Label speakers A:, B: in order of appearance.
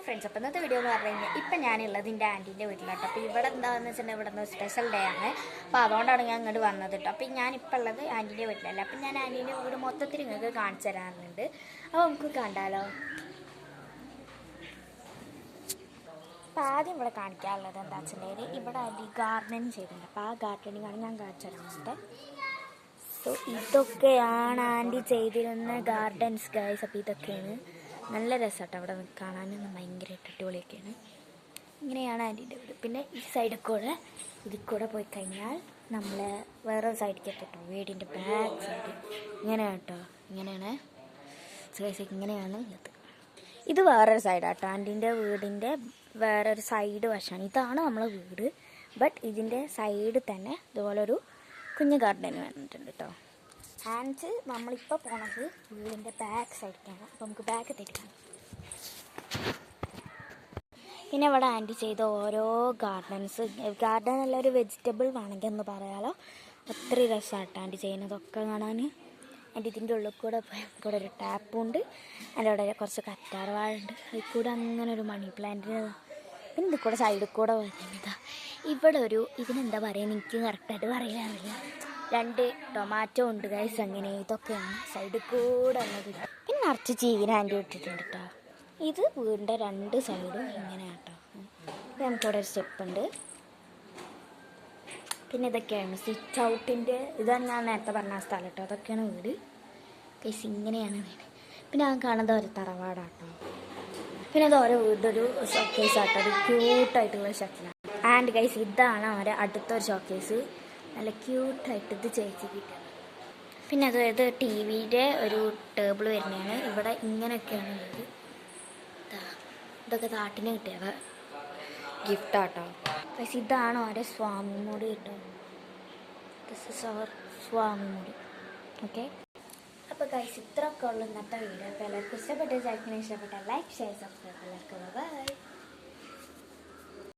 A: Friends, അപ്പോൾ ഇന്നത്തെ video എന്ന് പറഞ്ഞു കഴിഞ്ഞാൽ ഇപ്പം ഞാനുള്ളത് എൻ്റെ ആൻറ്റീൻ്റെ വീട്ടിലാട്ടോ. അപ്പോൾ ഇവിടെ എന്താണെന്ന് വെച്ചിട്ടുണ്ടെങ്കിൽ ഇവിടെ നിന്ന് സ്പെഷ്യൽ ഡേ ആണ്. അപ്പോൾ അതുകൊണ്ടാണ് ഞാൻ ഇങ്ങോട്ട് വന്നത് കേട്ടോ. അപ്പോൾ ഞാനിപ്പോൾ ഉള്ളത് ആൻറ്റീൻ്റെ വീട്ടിലല്ല. അപ്പം ഞാൻ ആൻറ്റീൻ്റെ വീട് മൊത്തത്തിൽ നിങ്ങൾക്ക് കാണിച്ചു തരാറുണ്ട്. അപ്പോൾ നമുക്ക് കണ്ടാലോ. അപ്പോൾ ആദ്യം ഇവിടെ കാണിക്കാനുള്ളത് എന്താ വെച്ചിട്ടുണ്ടെങ്കിൽ ഇവിടെ ആൻറ്റി ഗാർഡനിങ് ചെയ്തിട്ടുണ്ട്. അപ്പോൾ ആ ഗാർഡനിങ്ങാണ് ഞാൻ കാണിച്ചു തരാറുണ്ട്. സോ ഇതൊക്കെയാണ് ആൻറ്റി ചെയ്തിരുന്ന ഗാർഡൻസ് ഗൈസ്. അപ്പോൾ ഇതൊക്കെയാണ് നല്ല രസമാട്ടോ അവിടെ കാണാനും ഭയങ്കരമായിട്ട് അടിപൊളിയൊക്കെയാണ്. ഇങ്ങനെയാണ് ആൻറ്റീൻ്റെ വീട്. പിന്നെ ഈ സൈഡിൽ കൂടെ ഇതിൽ കൂടെ പോയി കഴിഞ്ഞാൽ നമ്മൾ വേറൊരു സൈഡിലേക്ക് എത്തിട്ടോ, വീടിൻ്റെ ബാക്ക് സൈഡ്. ഇങ്ങനെയാണ് കേട്ടോ, ഇങ്ങനെയാണ് ഇങ്ങനെയാണ് ഇത് വേറൊരു സൈഡാട്ടോ. ആൻറ്റീൻ്റെ വീടിൻ്റെ വേറൊരു സൈഡ് വശമാണ്. ഇതാണ് നമ്മളെ വീട്. ബട്ട് ഇതിൻ്റെ സൈഡിൽ തന്നെ ഇതുപോലെ ഒരു കുഞ്ഞ് ഗാർഡൻ വന്നിട്ടുണ്ട് കേട്ടോ. ആൻഡ് നമ്മളിപ്പോൾ പോണത് വീടിൻ്റെ ബാക്ക് സൈഡിലേക്കാണ്. അപ്പോൾ നമുക്ക് ബാക്ക് എത്തിയിട്ടാണ്. പിന്നെ ഇവിടെ ആൻറ്റി ചെയ്ത ഓരോ ഗാർഡൻസ്, ഗാർഡൻ അല്ല ഒരു വെജിറ്റബിൾ വേണമെങ്കിൽ എന്ന് പറയാലോ. ഒത്തിരി രസമാട്ടോ ആൻറ്റി ചെയ്യുന്നതൊക്കെ കാണാൻ. ആൻറ്റി ഇതിൻ്റെ ഉള്ളിൽ കൂടെ കൂടെ ഒരു ടാപ്പുണ്ട്. അതിൻ്റെ അവിടെ കുറച്ച് കറ്റാർവാഴുണ്ട്. അതിൽ കൂടെ അങ്ങനെ ഒരു മണി പ്ലാന്റിന്. പിന്നെ ഇതിൽ കൂടെ സൈഡിൽ കൂടെ വരുന്നതാ. ഇവിടെ ഒരു ഇതിനെന്താ പറയുക, എനിക്ക് കറക്റ്റായിട്ട് പറയാറില്ല. 2 ടൊമാറ്റോ ഉണ്ട് ഗൈസ്. അങ്ങനെ ഇതൊക്കെയാണ് സൈഡിൽ കൂടെ ഉള്ളത്. പിന്നെ നിറച്ച് ചീന ആൻറ്റി ഇട്ടിട്ടുണ്ട് കേട്ടോ. ഇത് വീടിൻ്റെ 2 സൈഡും ഇങ്ങനെയാണ് കേട്ടോ. നമുക്കിവിടെ ഒരു സ്റ്റെപ്പ് ഉണ്ട്. പിന്നെ ഇതൊക്കെയാണ് സിറ്റ് ഔട്ടിൻ്റെ, ഇതാണ് ഞാൻ നേരത്തെ പറഞ്ഞ സ്ഥലം കേട്ടോ. അതൊക്കെയാണ് വീട് ഗൈസ്. ഇങ്ങനെയാണ് വീട്. പിന്നെ ഞാൻ കാണുന്നത് ഒരു തറവാടാട്ടോ. പിന്നെ അത് ഓരോ വീടൊരു ഷോക്കേസ് ആട്ടോ. ഒരു ക്യൂട്ടായിട്ടുള്ള ഷട്ടിലാണ്. ആൻഡ് ഗൈസ് ഇതാണ് അവരെ അടുത്തൊരു ഷോക്കേസ്. നല്ല ക്യൂട്ടായിട്ട് ഇത് ചേച്ചി കിട്ടുക. പിന്നെ അതായത് ടി വിയുടെ ഒരു ടേബിൾ വരുന്നതാണ്. ഇവിടെ ഇങ്ങനെയൊക്കെയാണ് ഉള്ളത്. ഇതൊക്കെ നാട്ടിന് കിട്ടിയത് ഗിഫ്റ്റാട്ടോ. പക്ഷേ ഇതാണ് ഓരോ സ്വാമിമൂടി കിട്ടുക. ദിസ് ഇസ് അവർ സ്വാമിമൂടി. ഓക്കെ, അപ്പോൾ ഗൈസ് ഇത്രയൊക്കെ ഉള്ളു ഇന്നത്തെ വീഡിയോ. അപ്പോൾ എല്ലാവർക്കും ഇഷ്ടപ്പെട്ട ലൈക്ക് ഷെയർ, സബ്സ്ക്രൈബ്. എല്ലാവർക്കും ബൈ.